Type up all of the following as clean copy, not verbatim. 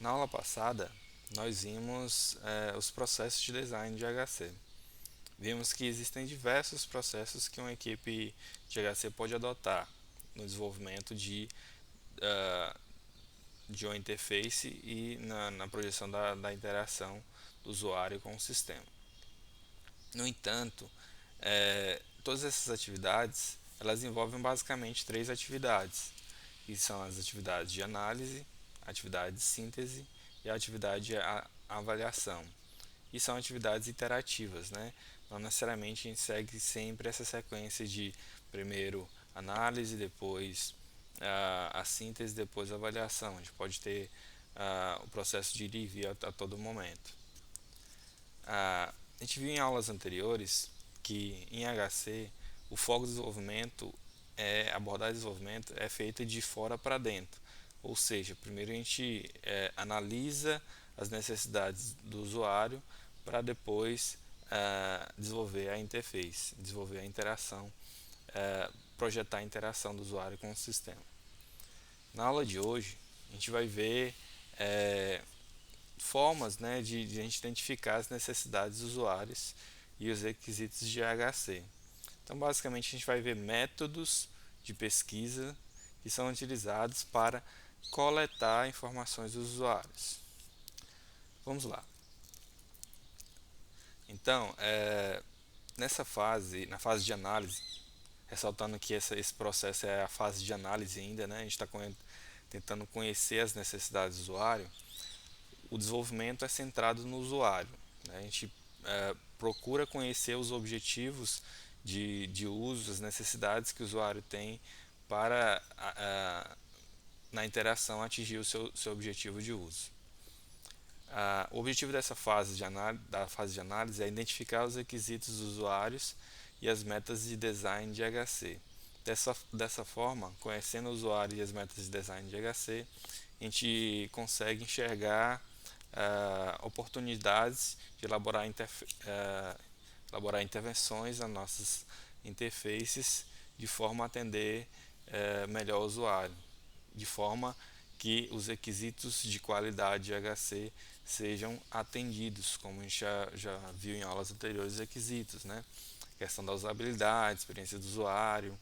Na aula passada, nós vimos os processos de design de HC. Vimos que existem diversos processos que uma equipe de HC pode adotar no desenvolvimento ah, de uma interface e na projeção da interação do usuário com o sistema. No entanto, todas essas atividades elas envolvem basicamente três atividades, que são as atividades de análise, a atividade de síntese e a atividade de avaliação. E são atividades iterativas, né? Não necessariamente a gente segue sempre essa sequência de primeiro análise, depois a síntese, depois a avaliação. A gente pode ter o processo de ir e vir a todo momento. A gente viu em aulas anteriores que em HC o foco do desenvolvimento abordar o desenvolvimento é feita de fora para dentro. Ou seja, primeiro a gente analisa as necessidades do usuário para depois desenvolver a interface, desenvolver a interação, projetar a interação do usuário com o sistema. Na aula de hoje, a gente vai ver formas, né, de a gente identificar as necessidades dos usuários e os requisitos de HC. Então, basicamente, a gente vai ver métodos de pesquisa que são utilizados para coletar informações dos usuários. Vamos lá. Então, nessa fase, na fase de análise, ressaltando que esse processo é a fase de análise ainda, né? A gente está tentando conhecer as necessidades do usuário. O desenvolvimento é centrado no usuário, né? A gente procura conhecer os objetivos de uso, as necessidades que o usuário tem para na interação atingir o seu objetivo de uso. O objetivo dessa da fase de análise é identificar os requisitos dos usuários e as metas de design de HC. Dessa forma, conhecendo o usuário e as metas de design de HC, a gente consegue enxergar oportunidades de elaborar intervenções nas nossas interfaces de forma a atender melhor o usuário, de forma que os requisitos de qualidade de HC sejam atendidos, como a gente já viu em aulas anteriores, requisitos, né? A questão da usabilidade, experiência do usuário,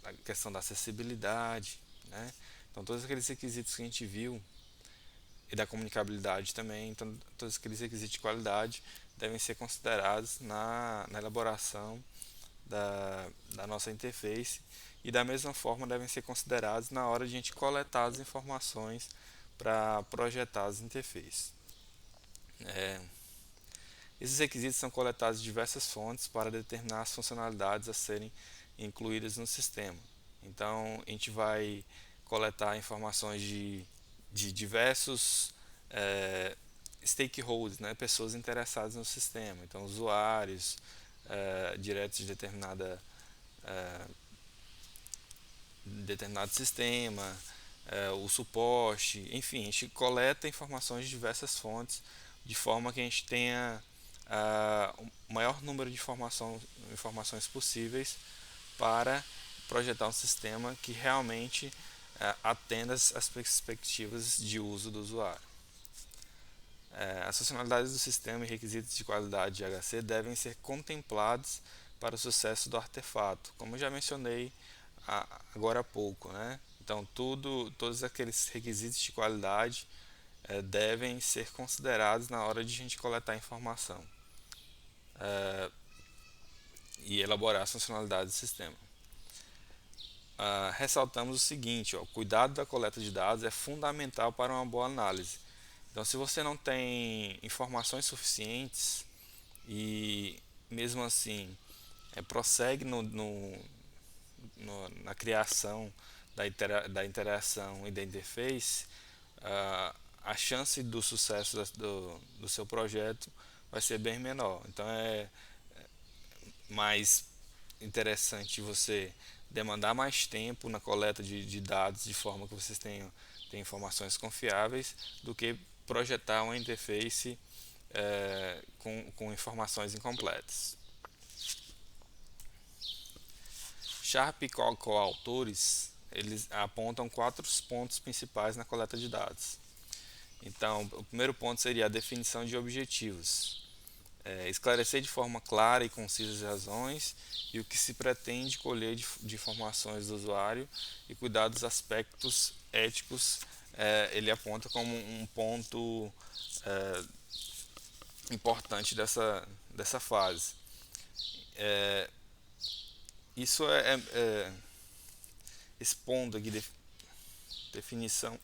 a questão da acessibilidade, né? Então, todos aqueles requisitos que a gente viu e da comunicabilidade também, então, todos aqueles requisitos de qualidade devem ser considerados na elaboração da nossa interface e da mesma forma devem ser considerados na hora de a gente coletar as informações para projetar as interfaces. Esses requisitos são coletados de diversas fontes para determinar as funcionalidades a serem incluídas no sistema. Então, a gente vai coletar informações de diversos stakeholders, né, pessoas interessadas no sistema. Então, usuários diretos de determinado sistema, o suporte, enfim, a gente coleta informações de diversas fontes de forma que a gente tenha o maior número de informações possíveis para projetar um sistema que realmente atenda às perspectivas de uso do usuário. As funcionalidades do sistema e requisitos de qualidade de HC devem ser contemplados para o sucesso do artefato, como já mencionei agora há pouco, né? Então, todos aqueles requisitos de qualidade devem ser considerados na hora de a gente coletar informação e elaborar as funcionalidades do sistema. Ressaltamos o seguinte: o cuidado da coleta de dados é fundamental para uma boa análise. Então, se você não tem informações suficientes e mesmo assim prossegue na criação da interação e da interface, a chance do sucesso do seu projeto vai ser bem menor. Então é mais interessante você demandar mais tempo na coleta de dados de forma que vocês tenham informações confiáveis do que projetar uma interface com informações incompletas. Sharp e coautores eles apontam quatro pontos principais na coleta de dados. Então, o primeiro ponto seria a definição de objetivos. Esclarecer de forma clara e concisa as razões e o que se pretende colher de informações do usuário e cuidar dos aspectos éticos. Ele aponta como um ponto é, importante dessa fase. É, isso expondo aqui definição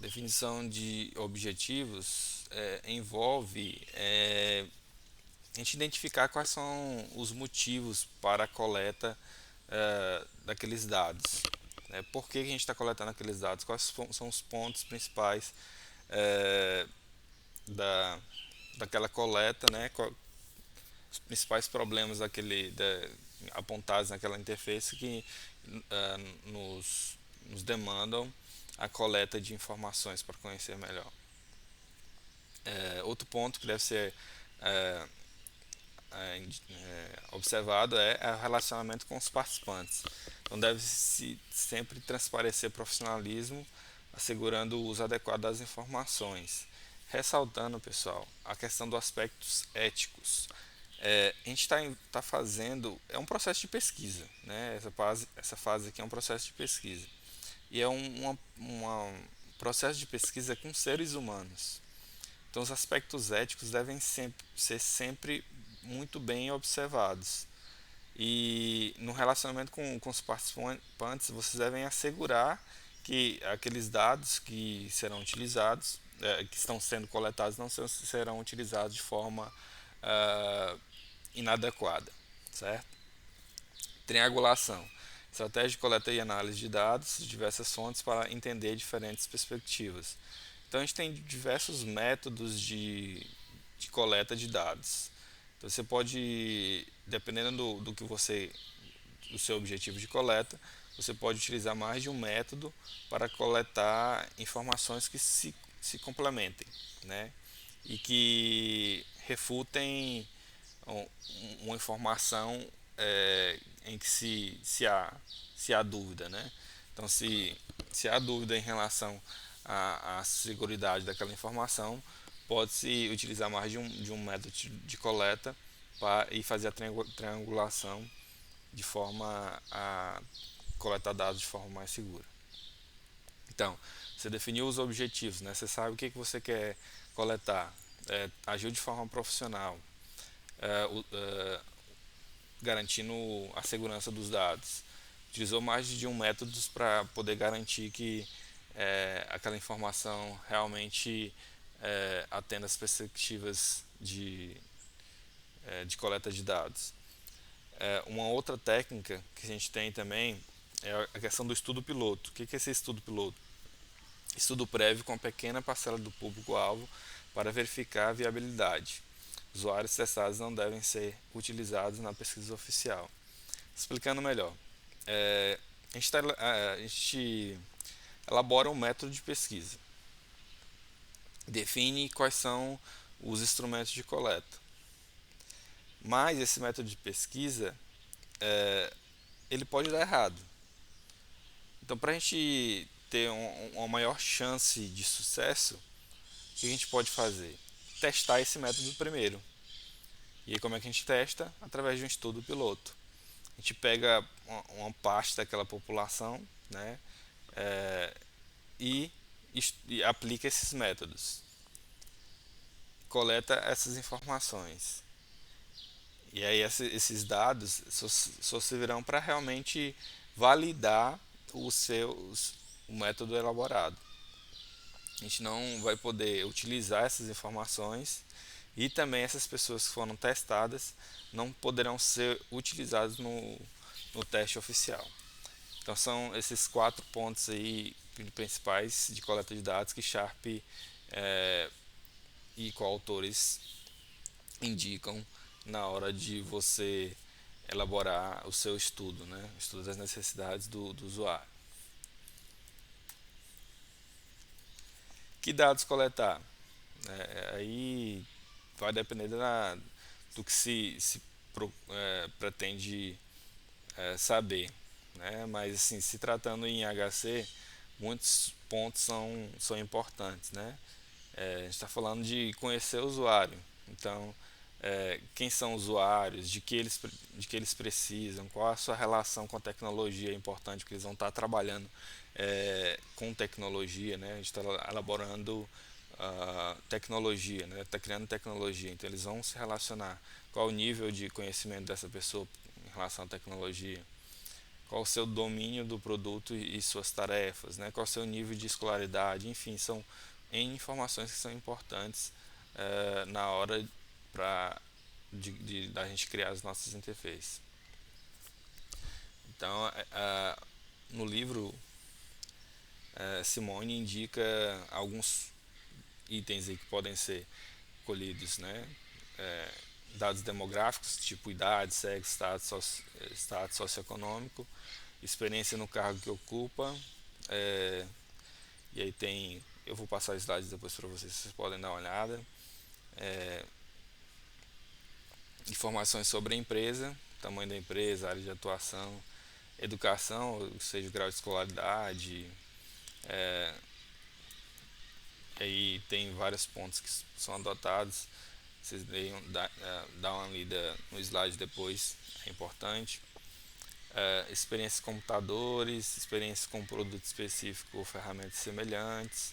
definição de objetivos envolve a gente identificar quais são os motivos para a coleta daqueles dados. Né? Por que a gente está coletando aqueles dados? Quais são os pontos principais é, daquela coleta, né? Os principais problemas apontados naquela interface que nos demandam a coleta de informações para conhecer melhor. Outro ponto que deve ser é, observado é o relacionamento com os participantes. Então deve-se sempre transparecer profissionalismo, assegurando o uso adequado das informações. Ressaltando, pessoal, a questão dos aspectos éticos. A gente está fazendo, é um processo de pesquisa, né? Essa fase aqui é um processo de pesquisa. E é um processo de pesquisa com seres humanos. Então, os aspectos éticos devem ser sempre muito bem observados. E no relacionamento com os participantes, vocês devem assegurar que aqueles dados que serão utilizados, que estão sendo coletados, não serão utilizados de forma inadequada, certo? Triangulação. Estratégia de coleta e análise de dados de diversas fontes para entender diferentes perspectivas. Então a gente tem diversos métodos de coleta de dados. Então você pode, dependendo do seu objetivo de coleta, você pode utilizar mais de um método para coletar informações que se complementem, né? E que refutem uma informação em que se há dúvida, né? Então, se há dúvida em relação à seguridade daquela informação, pode-se utilizar mais de um método de coleta e fazer a triangulação de forma a coletar dados de forma mais segura. Então, você definiu os objetivos, né? Você sabe o que você quer coletar, agiu de forma profissional, garantindo a segurança dos dados. Utilizou mais de um método para poder garantir que aquela informação realmente atenda às perspectivas de coleta de dados. Uma outra técnica que a gente tem também é a questão do estudo piloto. O que é esse estudo piloto? Estudo prévio com pequena parcela do público-alvo para verificar a viabilidade. Usuários testados não devem ser utilizados na pesquisa oficial. Explicando melhor, a gente elabora um método de pesquisa, define quais são os instrumentos de coleta, mas esse método de pesquisa ele pode dar errado. Então, para a gente ter uma maior chance de sucesso, o que a gente pode fazer? Testar esse método primeiro. E aí, como é que a gente testa? Através de um estudo piloto. A gente pega uma parte daquela população, né, e, e aplica esses métodos. Coleta essas informações. E aí esses dados só servirão para realmente validar o método elaborado. A gente não vai poder utilizar essas informações e também essas pessoas que foram testadas não poderão ser utilizadas no teste oficial. Então são esses 4 pontos aí principais de coleta de dados que Sharp e coautores indicam na hora de você elaborar o seu estudo, né? O estudo das necessidades do usuário. Que dados coletar? Aí vai depender do que pretende saber, né? Mas assim, se tratando em HC, muitos pontos são importantes, né? A gente está falando de conhecer o usuário. Então, quem são os usuários, de que eles precisam, qual a sua relação com a tecnologia é importante, porque eles vão estar trabalhando com tecnologia, né? A gente está elaborando tecnologia, né? Está criando tecnologia, então eles vão se relacionar. Qual o nível de conhecimento dessa pessoa em relação à tecnologia? Qual o seu domínio do produto e suas tarefas, né? Qual o seu nível de escolaridade, enfim, são N informações que são importantes na hora da gente criar as nossas interfaces. Então, no livro, Simone indica alguns itens aí que podem ser colhidos, né? É, dados demográficos, tipo idade, sexo, status socioeconômico, experiência no cargo que ocupa, é, e aí eu vou passar slides depois para vocês podem dar uma olhada. É, informações sobre a empresa, tamanho da empresa, área de atuação, educação, ou seja, o grau de escolaridade. É, aí tem vários pontos que são adotados. Vocês dá uma lida no slide depois, é importante. Experiências com computadores, experiências com produto específico ou ferramentas semelhantes,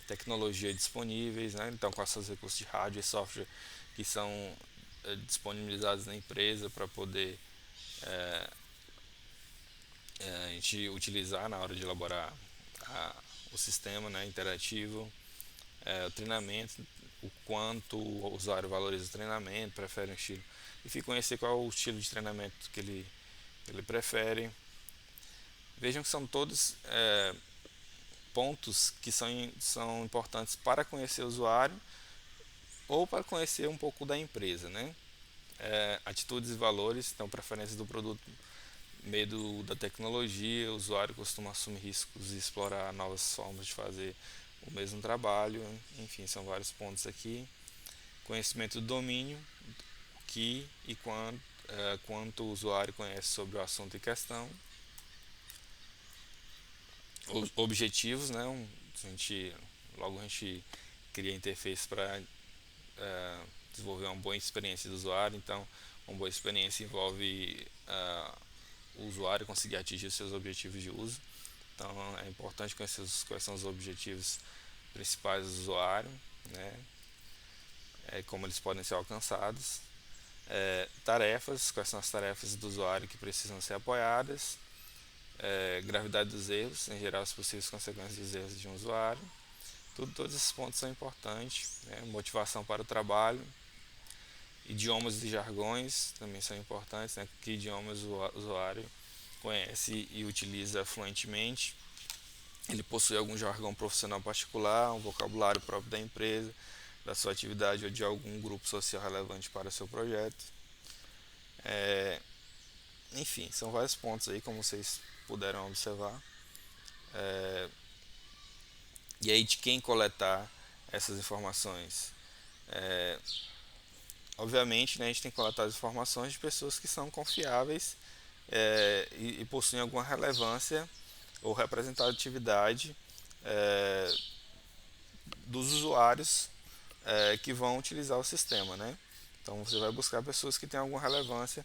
tecnologia disponíveis, né? Então com esses recursos de hardware e software que são disponibilizados na empresa para poder a gente utilizar na hora de elaborar o sistema, né, interativo, o treinamento, o quanto o usuário valoriza o treinamento, prefere um estilo, enfim, conhecer qual é o estilo de treinamento que ele prefere. Vejam que são todos pontos que são importantes para conhecer o usuário ou para conhecer um pouco da empresa, né? Atitudes e valores, então preferências do produto, medo da tecnologia, o usuário costuma assumir riscos e explorar novas formas de fazer o mesmo trabalho, enfim, são vários pontos aqui. Conhecimento do domínio, que e quanto o usuário conhece sobre o assunto em questão. Objetivos, né? Logo a gente cria interface para desenvolver uma boa experiência do usuário, então uma boa experiência envolve o usuário conseguir atingir os seus objetivos de uso. Então é importante conhecer quais são os objetivos principais do usuário, né? Como eles podem ser alcançados. Tarefas, quais são as tarefas do usuário que precisam ser apoiadas. Gravidade dos erros, em geral as possíveis consequências dos erros de um usuário. Todos esses pontos são importantes, né? Motivação para o trabalho, idiomas e jargões também são importantes, né? Que idiomas o usuário conhece e utiliza fluentemente. Ele possui algum jargão profissional particular, um vocabulário próprio da empresa, da sua atividade ou de algum grupo social relevante para o seu projeto. Enfim, são vários pontos aí, como vocês puderam observar. E aí, de quem coletar essas informações? Obviamente, né, a gente tem que coletar as informações de pessoas que são confiáveis e possuem alguma relevância ou representatividade dos usuários que vão utilizar o sistema, né? Então você vai buscar pessoas que têm alguma relevância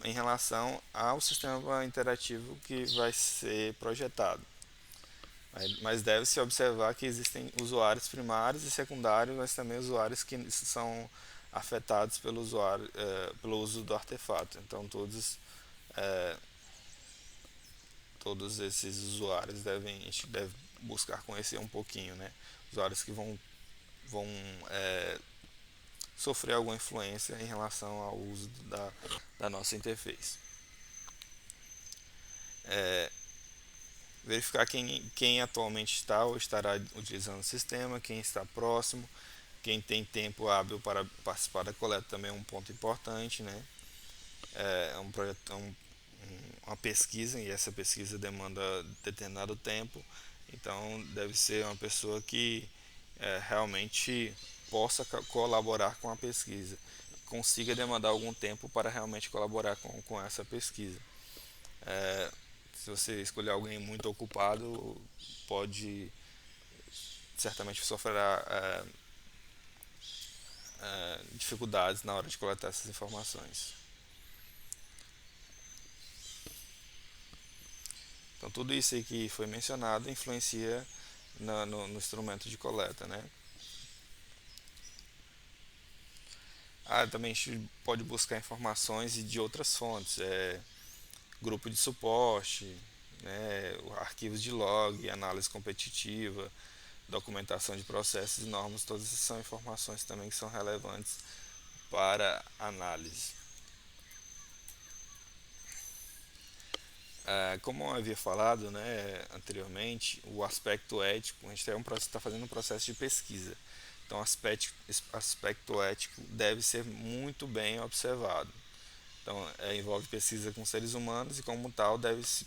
em relação ao sistema interativo que vai ser projetado. Mas deve-se observar que existem usuários primários e secundários, mas também usuários que são afetados pelo uso do artefato. Então todos esses usuários a gente deve buscar conhecer um pouquinho, né? Usuários que vão sofrer alguma influência em relação ao uso da nossa interface. Verificar quem atualmente está ou estará utilizando o sistema, quem está próximo, quem tem tempo hábil para participar da coleta também é um ponto importante, né? Um projeto, uma pesquisa e essa pesquisa demanda determinado tempo, então deve ser uma pessoa que realmente possa colaborar com a pesquisa, consiga demandar algum tempo para realmente colaborar com essa pesquisa. Se você escolher alguém muito ocupado, pode certamente sofrerá dificuldades na hora de coletar essas informações. Então tudo isso aí que foi mencionado influencia no instrumento de coleta, né? Também a gente pode buscar informações de outras fontes, grupo de suporte, né, arquivos de log, análise competitiva, documentação de processos e normas, todas essas são informações também que são relevantes para análise. Como eu havia falado, né, anteriormente, o aspecto ético, a gente está fazendo um processo de pesquisa. Então, o aspecto ético deve ser muito bem observado. Então, envolve pesquisa com seres humanos e, como tal, deve-se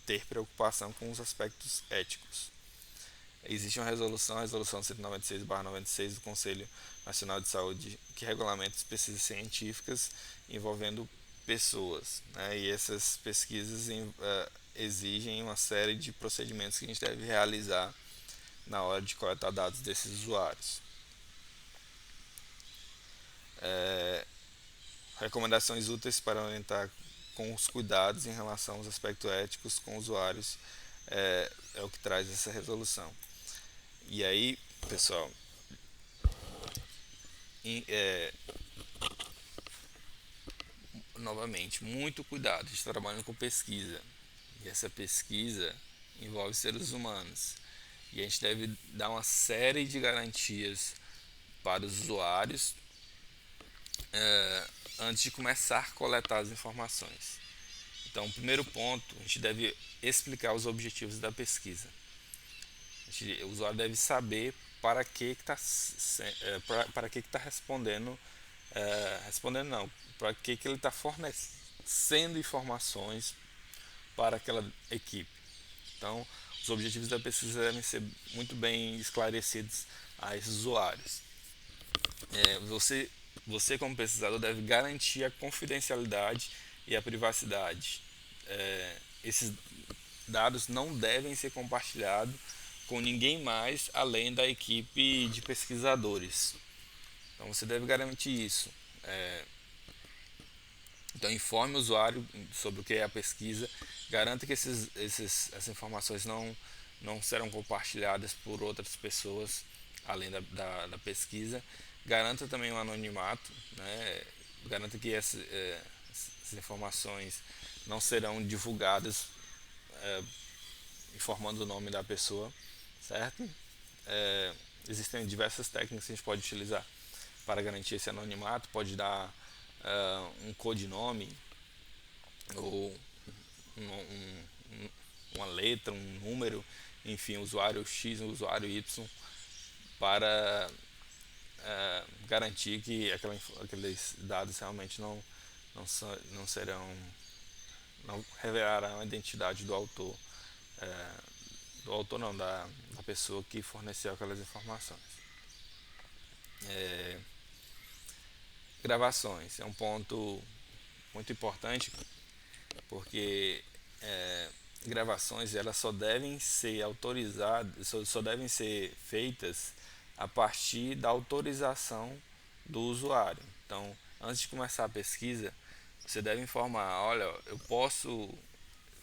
ter preocupação com os aspectos éticos. Existe uma resolução, a resolução 196/96 do Conselho Nacional de Saúde, que regulamenta as pesquisas científicas envolvendo pessoas, né? E essas pesquisas exigem uma série de procedimentos que a gente deve realizar na hora de coletar dados desses usuários. Recomendações úteis para orientar com os cuidados em relação aos aspectos éticos com usuários é o que traz essa resolução. E aí, pessoal, é, novamente, muito cuidado. A gente está trabalhando com pesquisa e essa pesquisa envolve seres humanos e a gente deve dar uma série de garantias para os usuários antes de começar a coletar as informações. Então, o primeiro ponto, a gente deve explicar os objetivos da pesquisa. O usuário deve saber para que está respondendo, respondendo não, para que ele está fornecendo informações para aquela equipe. Então, os objetivos da pesquisa devem ser muito bem esclarecidos a esses usuários. Você como pesquisador deve garantir a confidencialidade e a privacidade. Esses dados não devem ser compartilhados com ninguém mais além da equipe de pesquisadores. Então você deve garantir isso. Então informe o usuário sobre o que é a pesquisa, garanta que essas informações não serão compartilhadas por outras pessoas além da pesquisa. Garanta também o anonimato, né? Garanta que essas informações não serão divulgadas informando o nome da pessoa, certo? Existem diversas técnicas que a gente pode utilizar para garantir esse anonimato. Pode dar um codinome ou uma letra, um número, enfim, usuário X, usuário Y, para garantir que aqueles dados realmente não serão, não revelarão a identidade do autor, não, da pessoa que forneceu aquelas informações. Gravações é um ponto muito importante, porque gravações elas só devem ser autorizadas, só devem ser feitas a partir da autorização do usuário. Então, antes de começar a pesquisa, você deve informar, olha, eu posso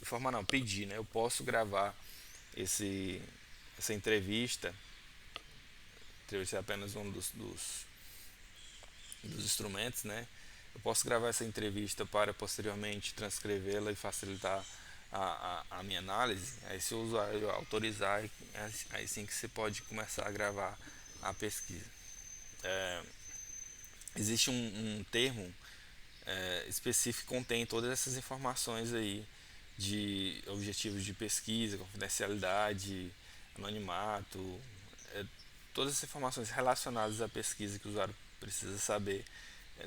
informar não, pedir, né? Eu posso gravar essa entrevista. Entrevista é apenas um dos instrumentos, né? Eu posso gravar essa entrevista para posteriormente transcrevê-la e facilitar a minha análise. Aí se o usuário autorizar, aí sim que você pode começar a gravar a pesquisa. Existe um termo específico que contém todas essas informações aí de objetivos de pesquisa, confidencialidade, anonimato, todas as informações relacionadas à pesquisa que o usuário precisa saber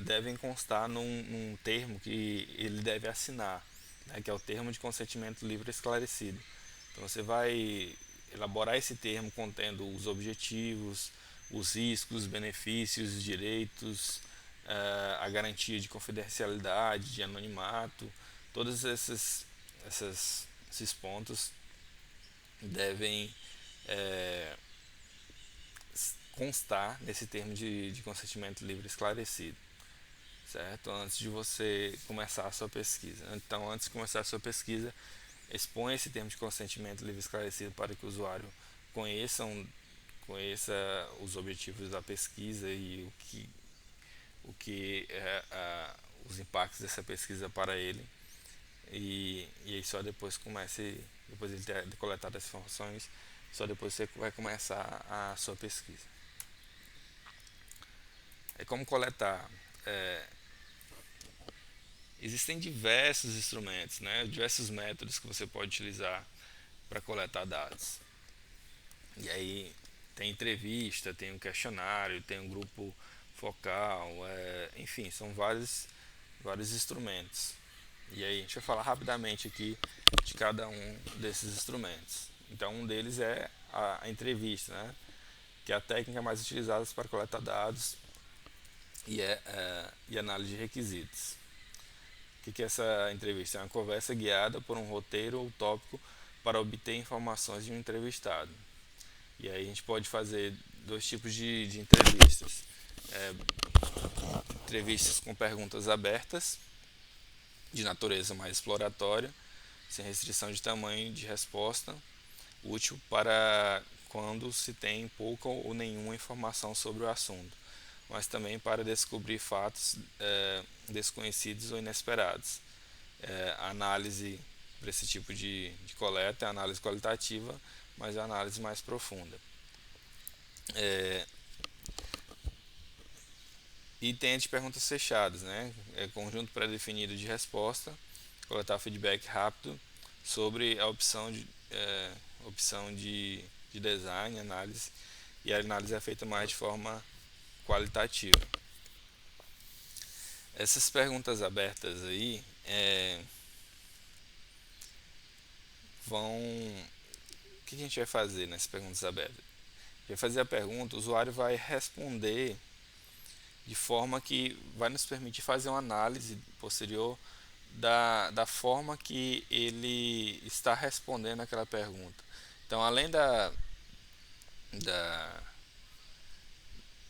devem constar num termo que ele deve assinar, né, que é o termo de consentimento livre esclarecido. Então você vai elaborar esse termo contendo os objetivos, os riscos, os benefícios, os direitos, a garantia de confidencialidade, de anonimato, todas essas Esses pontos devem constar nesse termo de consentimento livre esclarecido, certo? Antes de você começar a sua pesquisa. Então, antes de começar a sua pesquisa, expõe esse termo de consentimento livre esclarecido para que o usuário conheça os objetivos da pesquisa e os impactos dessa pesquisa para ele. E aí só depois depois ele ter coletado as informações, só depois você vai começar a sua pesquisa. É como coletar. É, Existem diversos instrumentos, né, diversos métodos que você pode utilizar para coletar dados. E aí tem entrevista, tem um questionário, tem um grupo focal, enfim, são vários instrumentos. E aí a gente vai falar rapidamente aqui de cada um desses instrumentos. Então um deles é a entrevista, né, que é a técnica mais utilizada para coletar dados e análise de requisitos. O que é essa entrevista? É uma conversa guiada por um roteiro ou tópico para obter informações de um entrevistado. E aí a gente pode fazer dois tipos de entrevistas. É, Entrevistas com perguntas abertas, de natureza mais exploratória, sem restrição de tamanho de resposta, útil para quando se tem pouca ou nenhuma informação sobre o assunto, mas também para descobrir fatos desconhecidos ou inesperados. A análise para esse tipo de coleta é a análise qualitativa, mas é a análise mais profunda. E tem as perguntas fechadas, né? Conjunto pré-definido de resposta, coletar feedback rápido sobre a opção de design, análise, e a análise é feita mais de forma qualitativa. Essas perguntas abertas aí vão. O que a gente vai fazer nessas perguntas abertas? A gente vai fazer a pergunta, o usuário vai responder de forma que vai nos permitir fazer uma análise posterior da forma que ele está respondendo aquela pergunta. Então, além da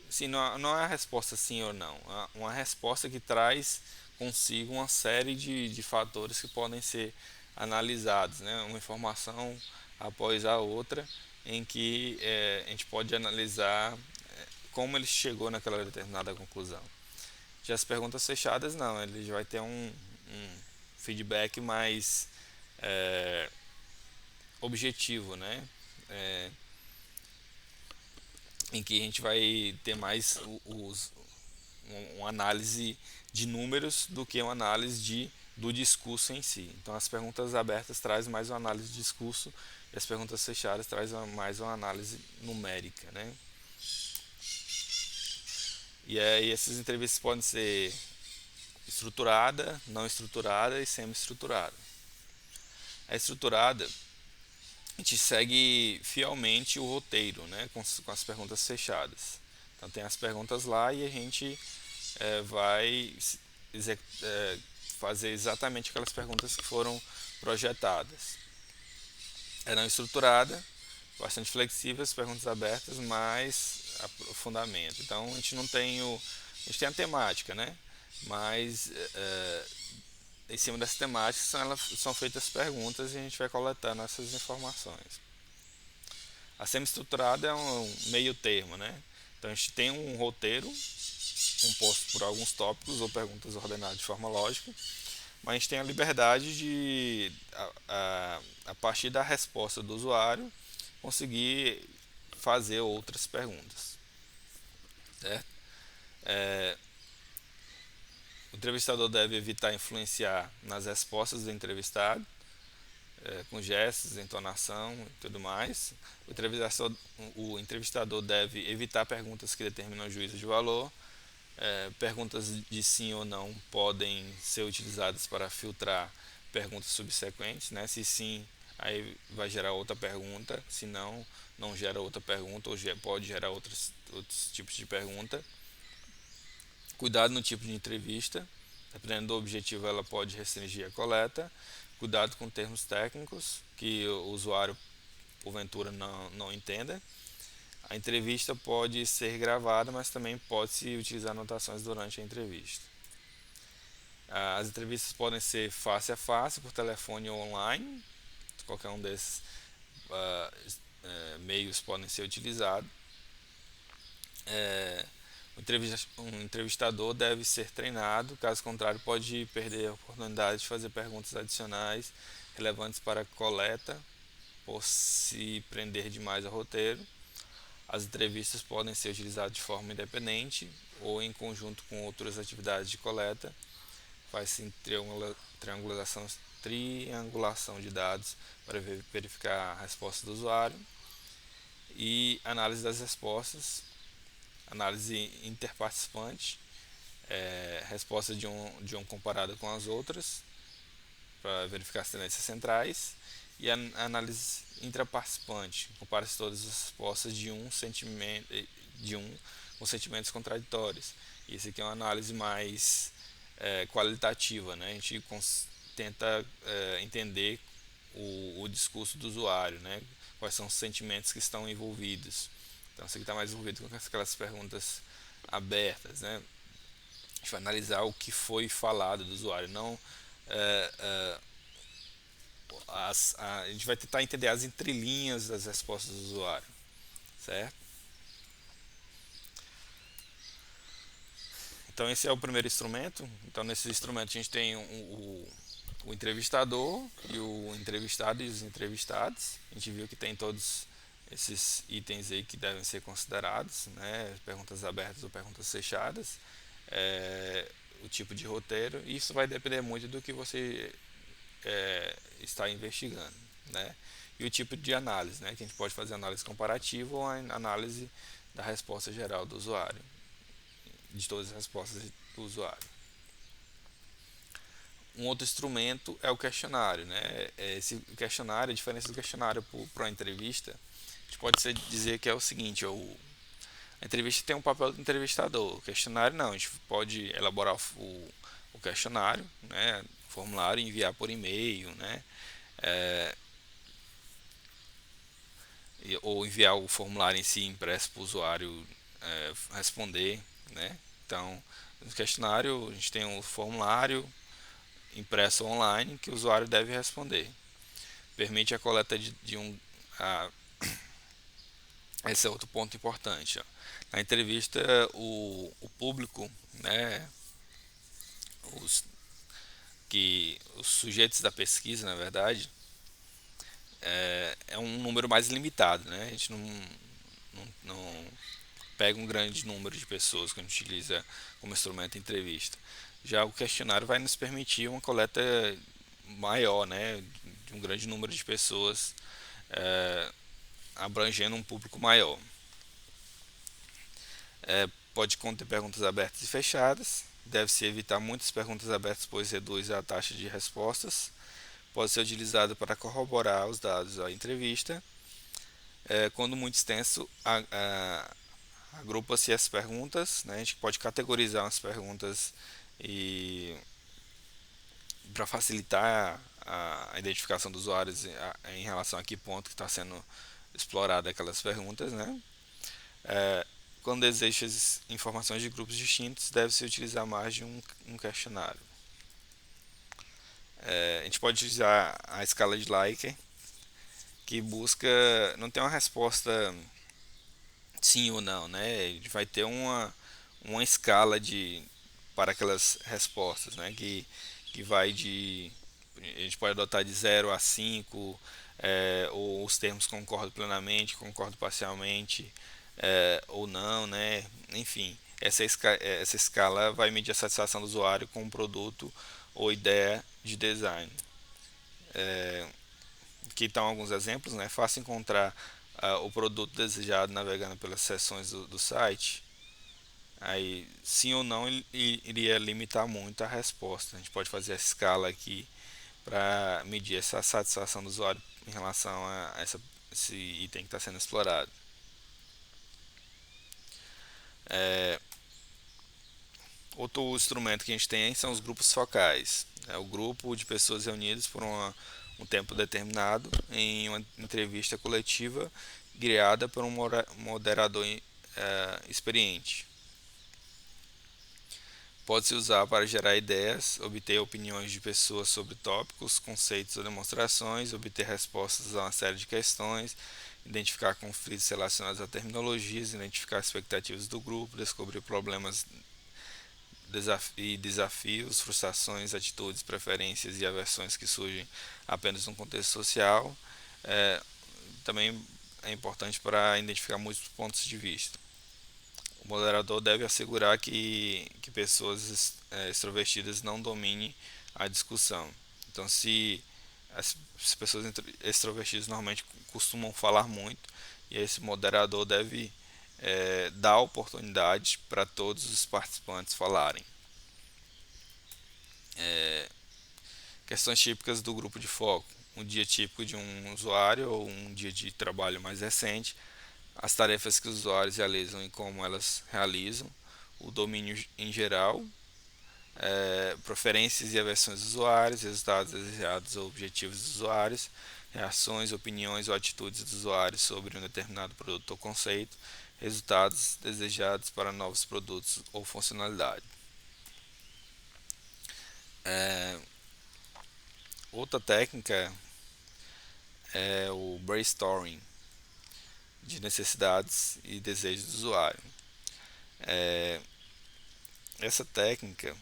sim, não é a resposta sim ou não, é uma resposta que traz consigo uma série de fatores que podem ser analisados, né? Uma informação após a outra, em que a gente pode analisar como ele chegou naquela determinada conclusão. Já as perguntas fechadas, não, ele vai ter um feedback mais objetivo, né? É, em que a gente vai ter mais uma análise de números do que uma análise do discurso em si. Então as perguntas abertas trazem mais uma análise de discurso e as perguntas fechadas trazem mais uma análise numérica, né? E aí essas entrevistas podem ser estruturada, não estruturada e semi-estruturada. A estruturada, a gente segue fielmente o roteiro, né, com as perguntas fechadas. Então tem as perguntas lá e a gente vai fazer exatamente aquelas perguntas que foram projetadas. É não estruturada, bastante flexível, as perguntas abertas, mais aprofundamento. Então a gente não tem a gente tem a temática, né? Mas em cima dessa temática são feitas perguntas e a gente vai coletando essas informações. A semi-estruturada é um meio termo, né? Então a gente tem um roteiro composto por alguns tópicos ou perguntas ordenadas de forma lógica, mas a gente tem a liberdade de, a partir da resposta do usuário, conseguir fazer outras perguntas, certo? O entrevistador deve evitar influenciar nas respostas do entrevistado, com gestos, entonação e tudo mais. O entrevistador deve evitar perguntas que determinam o juízo de valor. Perguntas de sim ou não podem ser utilizadas para filtrar perguntas subsequentes, né? Se sim, aí vai gerar outra pergunta, se não, não gera outra pergunta ou pode gerar outros tipos de pergunta. Cuidado no tipo de entrevista, dependendo do objetivo ela pode restringir a coleta. Cuidado com termos técnicos que o usuário porventura não entenda. A entrevista pode ser gravada, mas também pode-se utilizar anotações durante a entrevista. As entrevistas podem ser face a face, por telefone ou online. Qualquer um desses ah, meios podem ser utilizados. É, um entrevistador deve ser treinado, caso contrário, pode perder a oportunidade de fazer perguntas adicionais relevantes para a coleta, por se prender demais ao roteiro. As entrevistas podem ser utilizadas de forma independente ou em conjunto com outras atividades de coleta. Faz-se triangulação de dados para verificar a resposta do usuário e análise das respostas, análise interparticipante, resposta de um comparada com as outras para verificar as tendências centrais e a análise intraparticipante, compara-se todas as respostas de um com sentimentos contraditórios. E esse aqui é uma análise mais qualitativa, né? A gente tenta entender o discurso do usuário, né? Quais são os sentimentos que estão envolvidos. Então, isso aqui está mais envolvido com aquelas perguntas abertas, né? A gente vai analisar o que foi falado do usuário, não é, é, a gente vai tentar entender as entrelinhas das respostas do usuário, certo? Então esse é o primeiro instrumento. Então nesse instrumento a gente tem o entrevistador e o entrevistado e os entrevistados. A gente viu que tem todos esses itens aí que devem ser considerados, né? Perguntas abertas ou perguntas fechadas, o tipo de roteiro. E isso vai depender muito do que você está investigando, né? E o tipo de análise, né? Que a gente pode fazer análise comparativa ou análise da resposta geral do usuário, de todas as respostas do usuário. Um outro instrumento é o questionário, né? Esse questionário, a diferença do questionário para uma entrevista, a gente pode dizer que é o seguinte: a entrevista tem um papel do entrevistador, o questionário não. A gente pode elaborar o questionário, né? O formulário e enviar por e-mail, né? É, ou enviar o formulário em si impresso para o usuário responder, né? Então, no questionário a gente tem um formulário impresso online que o usuário deve responder. Permite a coleta de um. A, esse é outro ponto importante. Ó. Na entrevista, o público, né, os, os sujeitos da pesquisa, na verdade, é um número mais limitado. Né? A gente não pega um grande número de pessoas que a gente utiliza como instrumento de entrevista. Já o questionário vai nos permitir uma coleta maior, né, de um grande número de pessoas, abrangendo um público maior. Pode conter perguntas abertas e fechadas. Deve-se evitar muitas perguntas abertas, pois reduz a taxa de respostas. Pode ser utilizado para corroborar os dados da entrevista. Quando muito extenso, agrupa-se as perguntas. Né? A gente pode categorizar as perguntas e para facilitar a identificação dos usuários em relação a que ponto que está sendo explorada aquelas perguntas, né? Quando deseja informações de grupos distintos, deve-se utilizar mais de um questionário. A gente pode utilizar a escala de Likert, que busca, não tem uma resposta sim ou não, né? Ele vai ter uma escala para aquelas respostas, né? Que vai a gente pode adotar de 0 a 5, ou os termos concordo plenamente, concordo parcialmente, ou não, né? Enfim, essa escala vai medir a satisfação do usuário com um produto ou ideia de design. Aqui estão alguns exemplos, né? É fácil encontrar o produto desejado navegando pelas seções do site. Aí, sim ou não, ele iria limitar muito a resposta. A gente pode fazer a escala aqui para medir essa satisfação do usuário em relação a esse item que está sendo explorado. Outro instrumento que a gente tem são os grupos focais. É o grupo de pessoas reunidas por um tempo determinado em uma entrevista coletiva guiada por um moderador experiente. Pode-se usar para gerar ideias, obter opiniões de pessoas sobre tópicos, conceitos ou demonstrações, obter respostas a uma série de questões, identificar conflitos relacionados a terminologias, identificar expectativas do grupo, descobrir problemas e desafios, frustrações, atitudes, preferências e aversões que surgem apenas no contexto social. É, também é importante para identificar muitos pontos de vista. O moderador deve assegurar que pessoas extrovertidas não dominem a discussão. Então, se as pessoas extrovertidas normalmente costumam falar muito, e esse moderador deve dar oportunidade para todos os participantes falarem. Questões típicas do grupo de foco: um dia típico de um usuário ou um dia de trabalho mais recente, as tarefas que os usuários realizam e como elas realizam, o domínio em geral, preferências e aversões dos usuários, resultados desejados ou objetivos dos usuários, reações, opiniões ou atitudes dos usuários sobre um determinado produto ou conceito, resultados desejados para novos produtos ou funcionalidade. É, outra técnica é o brainstorming de necessidades e desejos do usuário. É, essa técnica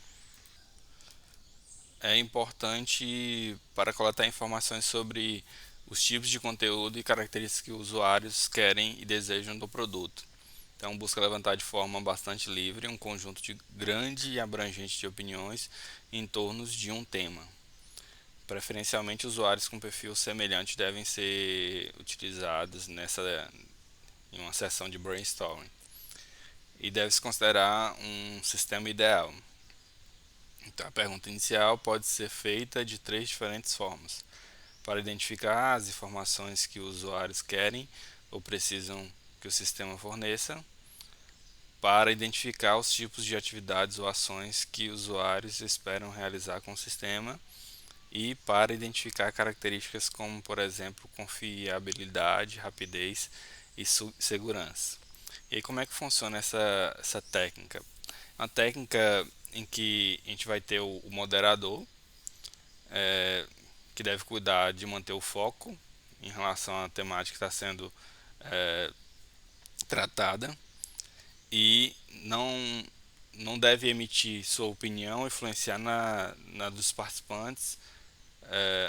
é importante para coletar informações sobre os tipos de conteúdo e características que os usuários querem e desejam do produto. Então, busca levantar de forma bastante livre um conjunto de grande e abrangente de opiniões em torno de um tema. Preferencialmente, usuários com perfil semelhante devem ser utilizados em uma sessão de brainstorming. E deve-se considerar um sistema ideal. Então, a pergunta inicial pode ser feita de três diferentes formas: para identificar as informações que os usuários querem ou precisam que o sistema forneça, para identificar os tipos de atividades ou ações que os usuários esperam realizar com o sistema e para identificar características como, por exemplo, confiabilidade, rapidez e segurança. E aí, como é que funciona essa técnica? Uma técnica em que a gente vai ter o moderador, é, que deve cuidar de manter o foco em relação à temática que está sendo é, tratada e não deve emitir sua opinião, influenciar na dos participantes,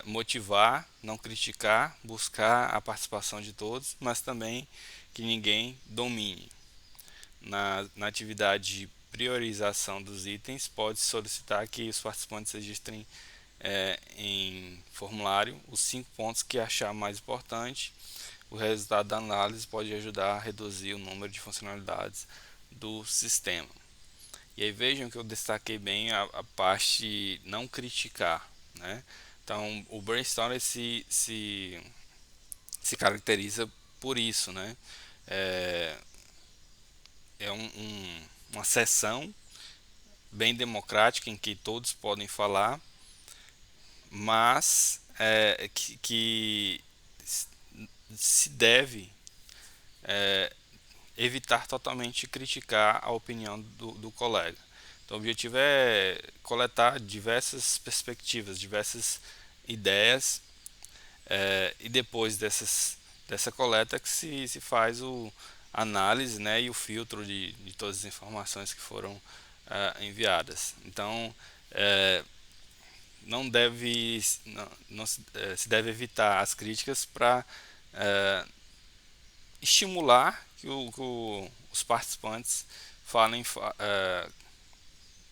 motivar, não criticar, buscar a participação de todos, mas também que ninguém domine. Na atividade de priorização dos itens, pode solicitar que os participantes registrem em formulário os 5 pontos que achar mais importante. O resultado da análise pode ajudar a reduzir o número de funcionalidades do sistema. E aí vejam que eu destaquei bem a parte não criticar, né? Então o brainstorming se caracteriza por isso, né? É, uma sessão bem democrática em que todos podem falar, mas que se deve evitar totalmente criticar a opinião do colega. Então, o objetivo é coletar diversas perspectivas, diversas ideias, e depois dessa coleta que se faz a análise, né, e o filtro de todas as informações que foram enviadas. Então, não deve não se deve evitar as críticas para estimular que os participantes falem,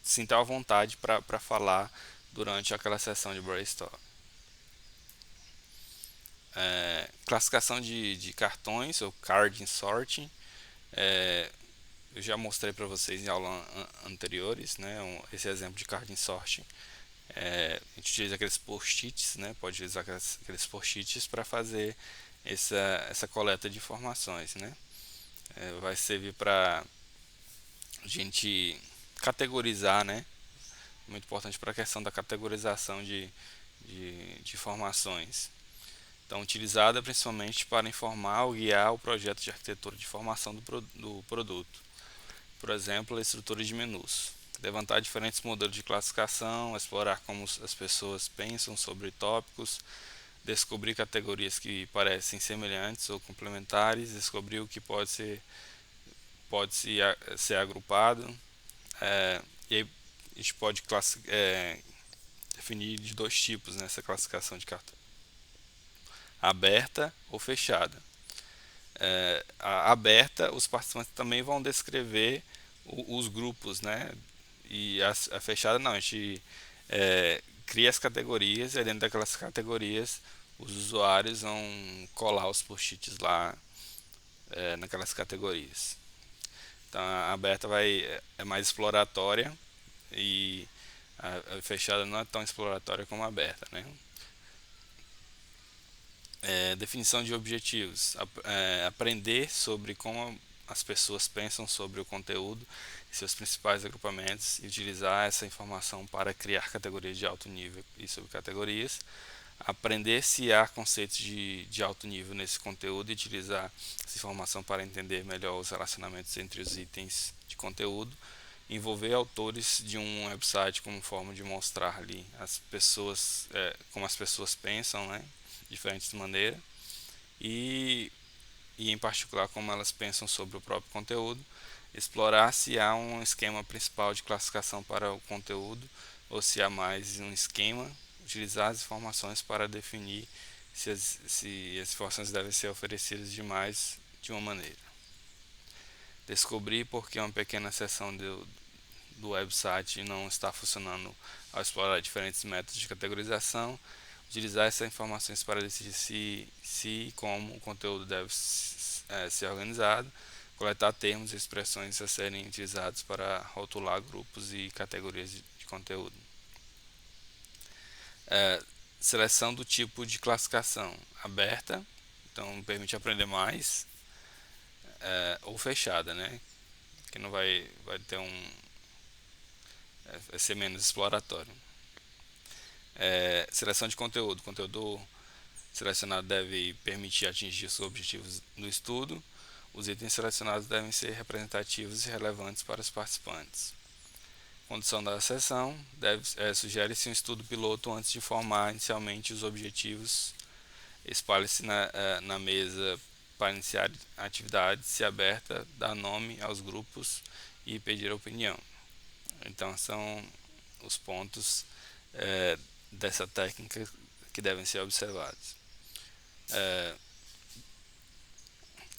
sintam à vontade para falar durante aquela sessão de brainstorm. Classificação de cartões, ou card sorting. Eu já mostrei para vocês em aulas anteriores, né, esse exemplo de card sorting. A gente utiliza aqueles post-its, né, pode utilizar aqueles post-its para fazer essa coleta de informações, né. Vai servir para a gente categorizar, né? Muito importante para a questão da categorização de informações. Então, utilizada principalmente para informar ou guiar o projeto de arquitetura de informação do produto. Por exemplo, a estrutura de menus. Levantar diferentes modelos de classificação, explorar como as pessoas pensam sobre tópicos, descobrir categorias que parecem semelhantes ou complementares, descobrir o que ser agrupado. E aí a gente pode definir de dois tipos nessa classificação de cartão: aberta ou fechada. A aberta, os participantes também vão descrever os grupos, né? E a fechada não, a gente cria as categorias e dentro daquelas categorias os usuários vão colar os post-its lá naquelas categorias. Então a aberta é mais exploratória e a fechada não é tão exploratória como a aberta, né? Definição de objetivos. Aprender sobre como as pessoas pensam sobre o conteúdo e seus principais agrupamentos e utilizar essa informação para criar categorias de alto nível e subcategorias. Aprender se há conceitos de alto nível nesse conteúdo e utilizar essa informação para entender melhor os relacionamentos entre os itens de conteúdo. Envolver autores de um website como forma de mostrar ali as pessoas, como as pessoas pensam, né? Diferentes maneiras e em particular como elas pensam sobre o próprio conteúdo, explorar se há um esquema principal de classificação para o conteúdo ou se há mais um esquema, utilizar as informações para definir se as informações devem ser oferecidas de uma maneira. Descobrir por que uma pequena seção do website não está funcionando ao explorar diferentes métodos de categorização. Utilizar essas informações para decidir se e como o conteúdo deve ser organizado, coletar termos e expressões a serem utilizados para rotular grupos e categorias de conteúdo. Seleção do tipo de classificação: aberta, então permite aprender mais, ou fechada, né? Que não vai ter vai ser menos exploratório. Seleção de conteúdo. Conteúdo selecionado deve permitir atingir os objetivos do estudo. Os itens selecionados devem ser representativos e relevantes para os participantes. Condução da sessão: sugere-se um estudo piloto antes de formar inicialmente os objetivos. Espalhe-se na mesa para iniciar a atividade. Se aberta, dar nome aos grupos e pedir opinião. Então são os pontos dessa técnica que devem ser observados.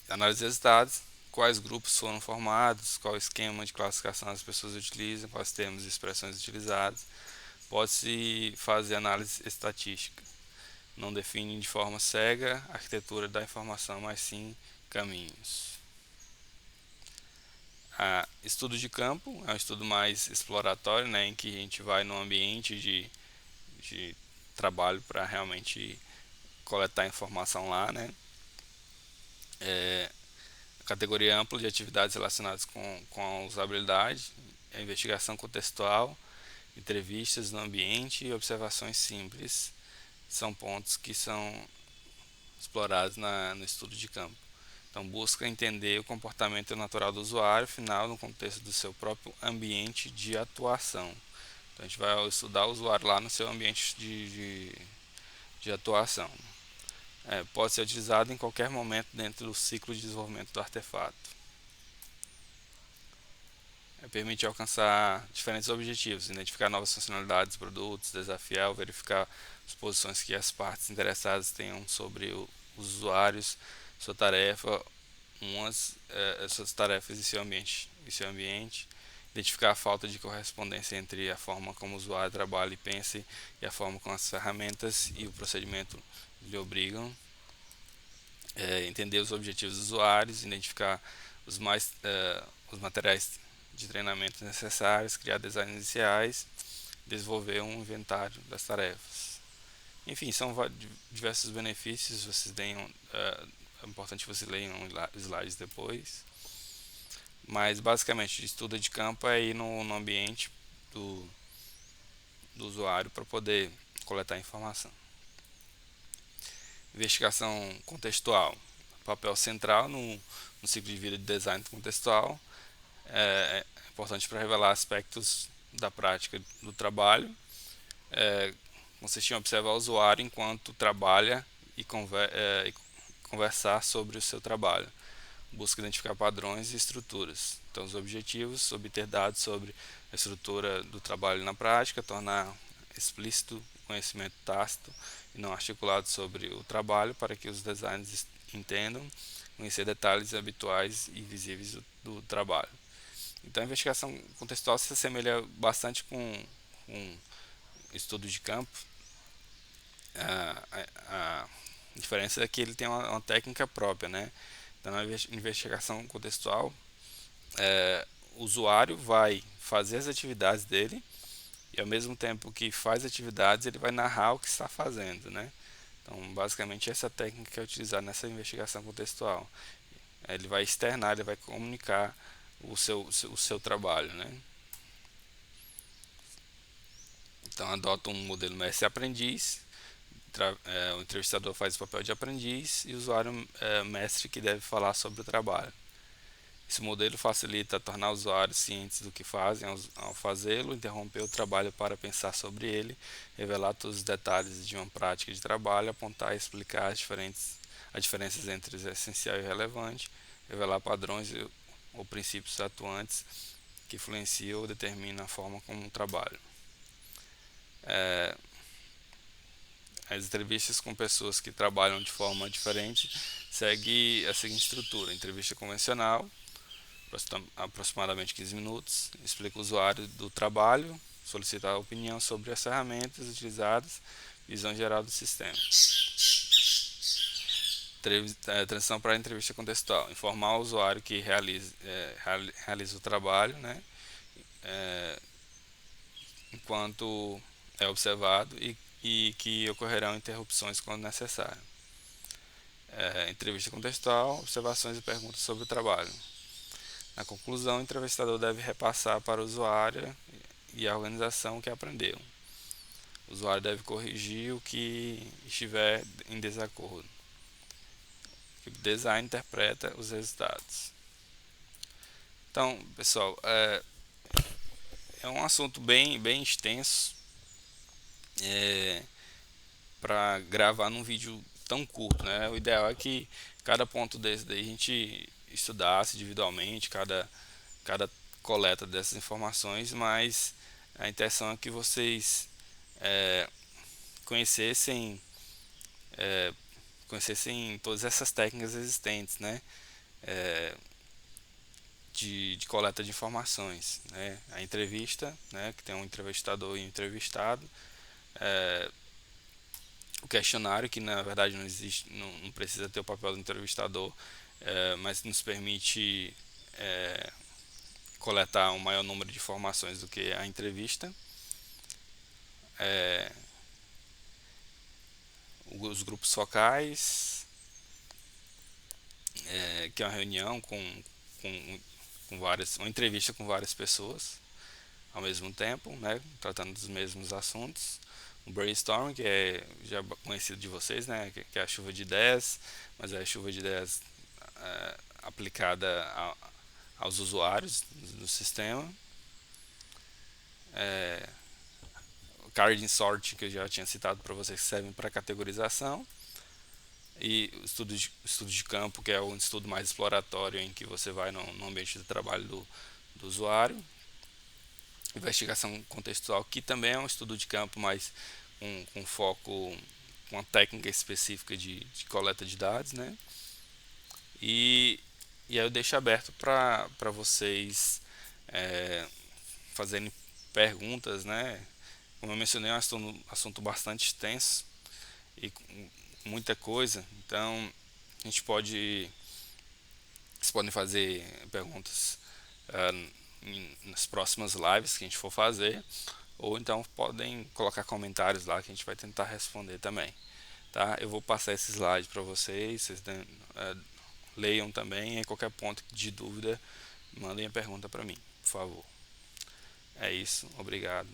Análise de resultados: quais grupos foram formados, qual esquema de classificação as pessoas utilizam, quais termos e expressões utilizados. Pode-se fazer análise estatística. Não define de forma cega a arquitetura da informação, mas sim caminhos. Estudo de campo é um estudo mais exploratório, né, em que a gente vai no ambiente de trabalho para realmente coletar informação lá, né? Categoria ampla de atividades relacionadas com a usabilidade, a investigação contextual, entrevistas no ambiente e observações simples são pontos que são explorados no estudo de campo. Então, busca entender o comportamento natural do usuário final no contexto do seu próprio ambiente de atuação. Então, a gente vai estudar o usuário lá no seu ambiente de atuação. Pode ser utilizado em qualquer momento dentro do ciclo de desenvolvimento do artefato. Permite alcançar diferentes objetivos: identificar novas funcionalidades, produtos, desafiar ou verificar as posições que as partes interessadas tenham sobre os usuários, sua tarefa, suas tarefas e seu ambiente, identificar a falta de correspondência entre a forma como o usuário trabalha e pensa e a forma como as ferramentas e o procedimento lhe obrigam. Entender os objetivos dos usuários, identificar os materiais de treinamento necessários, criar designs iniciais, desenvolver um inventário das tarefas. Enfim, são diversos benefícios. Vocês é importante que vocês leiam os slides depois. Mas basicamente, o estudo de campo é ir no ambiente do, do usuário para poder coletar informação. Investigação contextual, papel central no ciclo de vida de design contextual, é importante para revelar aspectos da prática do trabalho, consiste em observar o usuário enquanto trabalha e conversar sobre o seu trabalho. Busca identificar padrões e estruturas. Então, os objetivos: obter dados sobre a estrutura do trabalho na prática, tornar explícito o conhecimento tácito e não articulado sobre o trabalho para que os designers entendam, conhecer detalhes habituais e visíveis do trabalho. Então, a investigação contextual se assemelha bastante com estudo de campo. A diferença é que ele tem uma técnica própria, né? Então, na investigação contextual, o usuário vai fazer as atividades dele e, ao mesmo tempo que faz atividades, ele vai narrar o que está fazendo, né? Então, basicamente, essa técnica que é utilizada nessa investigação contextual. Ele vai externar, ele vai comunicar o seu trabalho, né? Então, adota um modelo mestre-aprendiz. O entrevistador faz o papel de aprendiz e o usuário mestre que deve falar sobre o trabalho. Esse modelo facilita tornar os usuários cientes do que fazem ao fazê-lo, interromper o trabalho para pensar sobre ele, revelar todos os detalhes de uma prática de trabalho, apontar e explicar as diferenças entre o essencial e o relevante, revelar padrões ou princípios atuantes que influenciam ou determinam a forma como trabalho. As entrevistas com pessoas que trabalham de forma diferente seguem a seguinte estrutura: entrevista convencional, aproximadamente 15 minutos, explica o usuário do trabalho, solicita a opinião sobre as ferramentas utilizadas, visão geral do sistema. Transição para a entrevista contextual: informar o usuário que realiza o trabalho, né, enquanto é observado e que ocorrerão interrupções quando necessário. Entrevista contextual: observações e perguntas sobre o trabalho. Na conclusão, o entrevistador deve repassar para o usuário e a organização o que aprendeu. O usuário deve corrigir o que estiver em desacordo. O design interpreta os resultados. Então, pessoal, é um assunto bem extenso para gravar num vídeo tão curto, né? O ideal é que cada ponto desse daí a gente estudasse individualmente, cada coleta dessas informações, mas a intenção é que vocês conhecessem conhecessem todas essas técnicas existentes, né? De coleta de informações, né? A entrevista, né? Que tem um entrevistador e um entrevistado, o questionário, que na verdade não existe, não precisa ter o papel do entrevistador, mas nos permite coletar um maior número de informações do que a entrevista. Os grupos focais, que é uma reunião com várias, uma entrevista com várias pessoas ao mesmo tempo, né, tratando dos mesmos assuntos. O brainstorm, que é já conhecido de vocês, né, que é a chuva de ideias, mas é a chuva de ideias aplicada aos usuários do sistema. O card sort, que eu já tinha citado para vocês, que servem para categorização. E o estudo de campo, que é um estudo mais exploratório, em que você vai no ambiente de trabalho do usuário. Investigação contextual, que também é um estudo de campo, mas com foco, com uma técnica específica de coleta de dados, né? E aí eu deixo aberto para vocês fazerem perguntas, né? Como eu mencionei, é um assunto bastante extenso e com muita coisa, então a gente pode, vocês podem fazer perguntas nas próximas lives que a gente for fazer, ou então podem colocar comentários lá que a gente vai tentar responder também, tá? Eu vou passar esse slide para vocês, leiam também, em qualquer ponto de dúvida mandem a pergunta para mim, por favor. É isso, obrigado.